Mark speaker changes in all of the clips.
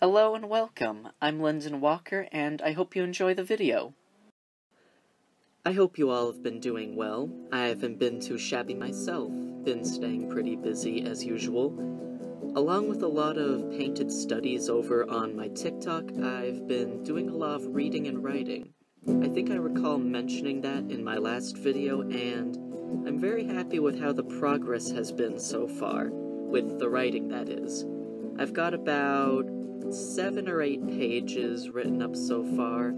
Speaker 1: Hello and welcome, I'm Lyndon Walker, and I hope you enjoy the video. I hope you all have been doing well. I haven't been too shabby myself, been staying pretty busy as usual. Along with a lot of painted studies over on my TikTok, I've been doing a lot of reading and writing. I think I recall mentioning that in my last video, and I'm very happy with how the progress has been so far, with the writing that is. I've got about 7 or 8 pages written up so far.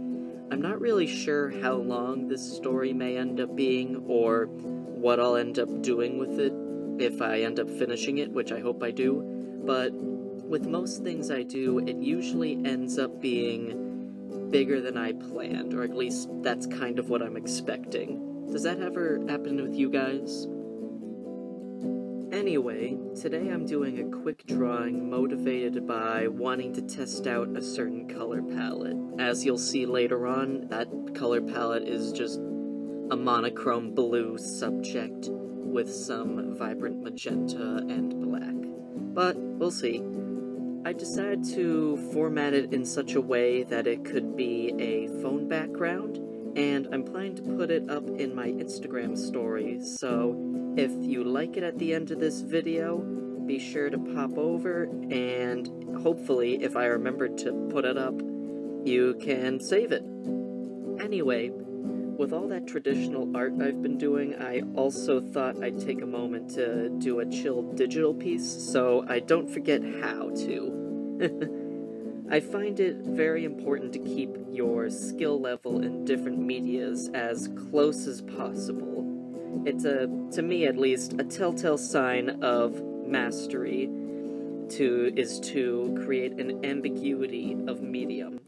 Speaker 1: I'm not really sure how long this story may end up being, or what I'll end up doing with it if I end up finishing it, which I hope I do, but with most things I do, it usually ends up being bigger than I planned, or at least that's kind of what I'm expecting. Does that ever happen with you guys? Anyway, today I'm doing a quick drawing motivated by wanting to test out a certain color palette. As you'll see later on, that color palette is just a monochrome blue subject with some vibrant magenta and black. But we'll see. I decided to format it in such a way that it could be a phone background, and I'm planning to put it up in my Instagram story, so if you like it at the end of this video, be sure to pop over, and hopefully, if I remember to put it up, you can save it. Anyway, with all that traditional art I've been doing, I also thought I'd take a moment to do a chill digital piece, so I don't forget how to. I find it very important to keep your skill level in different medias as close as possible. It's to me at least, a telltale sign of mastery is to create an ambiguity of medium.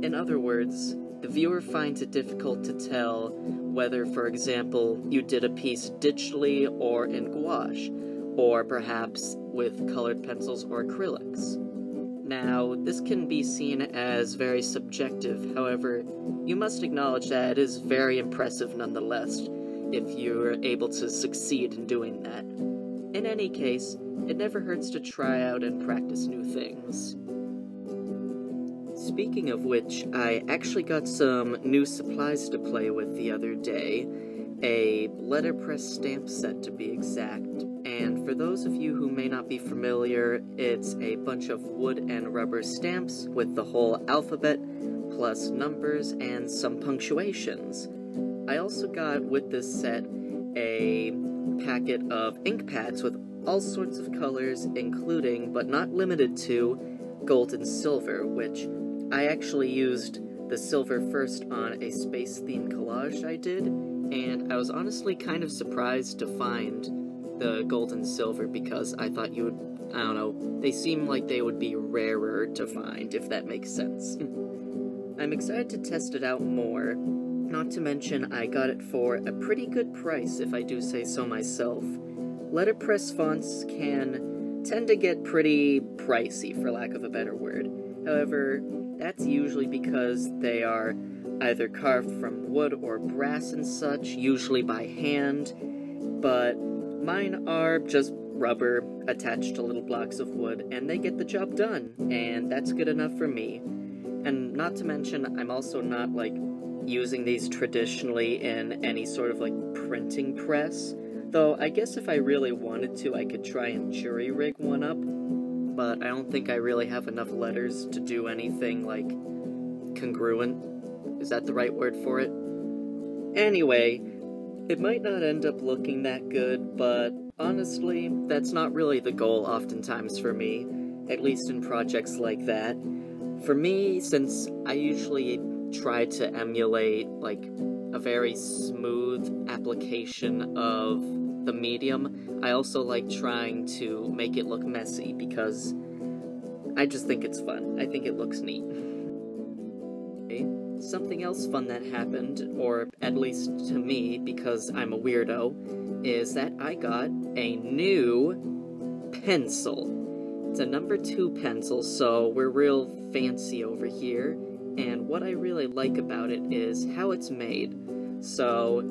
Speaker 1: In other words, the viewer finds it difficult to tell whether, for example, you did a piece digitally or in gouache, or perhaps with colored pencils or acrylics. Now, this can be seen as very subjective, however, you must acknowledge that it is very impressive nonetheless, if you're able to succeed in doing that. In any case, it never hurts to try out and practice new things. Speaking of which, I actually got some new supplies to play with the other day, a letterpress stamp set to be exact, and for those of you who may not be familiar, it's a bunch of wood and rubber stamps with the whole alphabet, plus numbers and some punctuations. I also got with this set a packet of ink pads with all sorts of colors, including, but not limited to, gold and silver, which I actually used the silver first on a space-themed collage I did, and I was honestly kind of surprised to find the gold and silver because I thought you would, I don't know, they seem like they would be rarer to find, if that makes sense. I'm excited to test it out more. Not to mention, I got it for a pretty good price, if I do say so myself. Letterpress fonts can tend to get pretty pricey, for lack of a better word. However, that's usually because they are either carved from wood or brass and such, usually by hand, but mine are just rubber attached to little blocks of wood, and they get the job done, and that's good enough for me. And not to mention, I'm also not, using these traditionally in any sort of, printing press. Though, I guess if I really wanted to, I could try and jury rig one up. But I don't think I really have enough letters to do anything, congruent. Is that the right word for it? Anyway, it might not end up looking that good, but honestly, that's not really the goal oftentimes for me, at least in projects like that. For me, since I usually try to emulate, a very smooth application of the medium, I also like trying to make it look messy, because I just think it's fun. I think it looks neat. Okay. Something else fun that happened, or at least to me, because I'm a weirdo, is that I got a new pencil. It's a number 2 pencil, so we're real fancy over here. And what I really like about it is how it's made. So,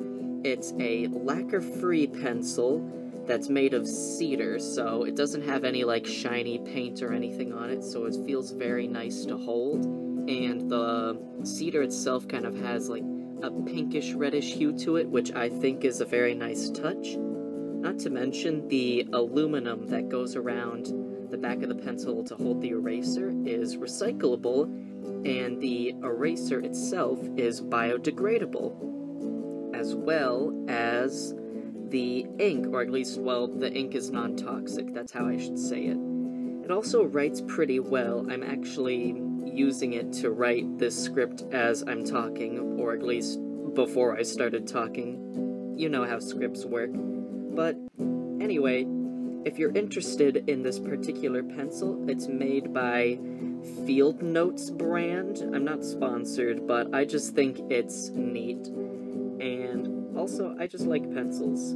Speaker 1: it's a lacquer-free pencil that's made of cedar, so it doesn't have any, like, shiny paint or anything on it, so it feels very nice to hold. And the cedar itself kind of has, like, a pinkish reddish hue to it, which I think is a very nice touch. Not to mention, the aluminum that goes around the back of the pencil to hold the eraser is recyclable, and the eraser itself is biodegradable, as well as the ink, or at least, well, the ink is non-toxic, that's how I should say it. It also writes pretty well. I'm actually using it to write this script as I'm talking, or at least before I started talking. You know how scripts work. But anyway, if you're interested in this particular pencil, it's made by Field Notes brand. I'm not sponsored, but I just think it's neat. And also, I just like pencils.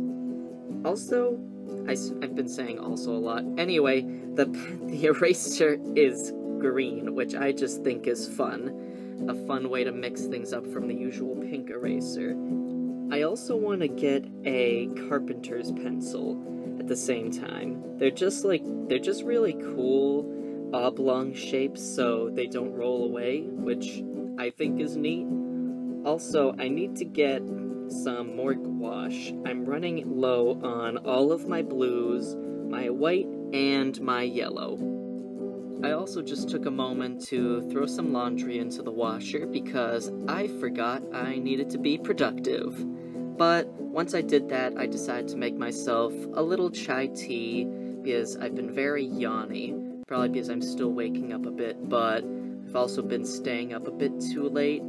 Speaker 1: Also, I've been saying also a lot. Anyway, the eraser is green, which I just think is fun. A fun way to mix things up from the usual pink eraser. I also want to get a carpenter's pencil at the same time. They're just really cool oblong shapes so they don't roll away, which I think is neat. Also, I need to get some more gouache. I'm running low on all of my blues, my white, and my yellow. I also just took a moment to throw some laundry into the washer because I forgot I needed to be productive. But once I did that, I decided to make myself a little chai tea because I've been very yawny, probably because I'm still waking up a bit, but I've also been staying up a bit too late.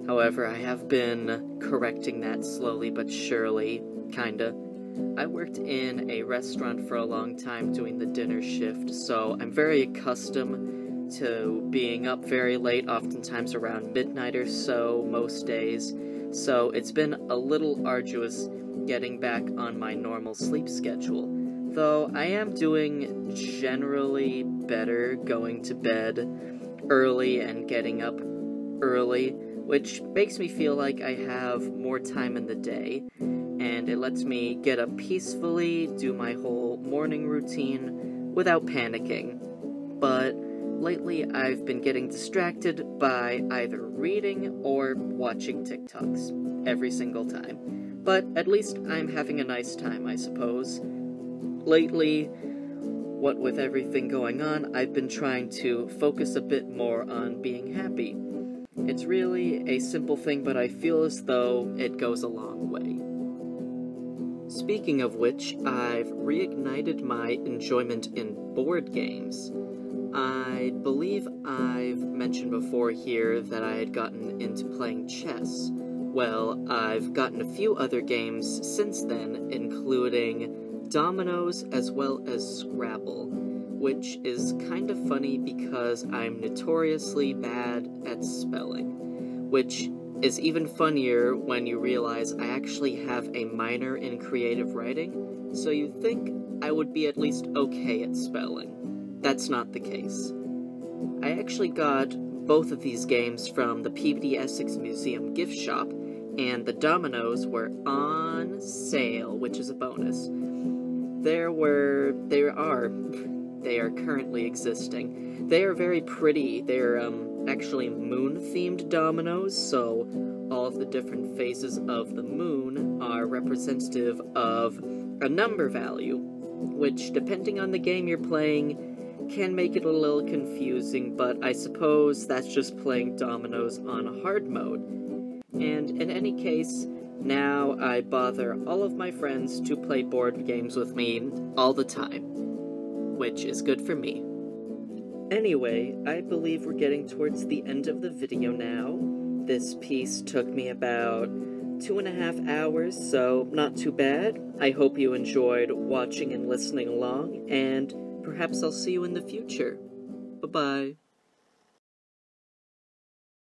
Speaker 1: However, I have been correcting that slowly but surely, kinda. I worked in a restaurant for a long time doing the dinner shift, so I'm very accustomed to being up very late, oftentimes around midnight or so, most days. So it's been a little arduous getting back on my normal sleep schedule, though I am doing generally better going to bed early and getting up early, which makes me feel like I have more time in the day, and it lets me get up peacefully, do my whole morning routine without panicking. But lately, I've been getting distracted by either reading or watching TikToks every single time. But at least I'm having a nice time, I suppose. Lately, what with everything going on, I've been trying to focus a bit more on being happy. It's really a simple thing, but I feel as though it goes a long way. Speaking of which, I've reignited my enjoyment in board games. I believe I've mentioned before here that I had gotten into playing chess. Well, I've gotten a few other games since then, including dominoes as well as Scrabble, which is kind of funny because I'm notoriously bad at spelling, which is even funnier when you realize I actually have a minor in creative writing, so you'd think I would be at least okay at spelling. That's not the case. I actually got both of these games from the Peabody Essex Museum gift shop, and the dominoes were on sale, which is a bonus. They are currently existing. They are very pretty. They're actually moon-themed dominoes, so all of the different phases of the moon are representative of a number value, which, depending on the game you're playing, can make it a little confusing, but I suppose that's just playing dominoes on hard mode. And in any case, now I bother all of my friends to play board games with me all the time, which is good for me. Anyway, I believe we're getting towards the end of the video now. This piece took me about 2.5 hours, so not too bad. I hope you enjoyed watching and listening along, and perhaps I'll see you in the future. Bye-bye.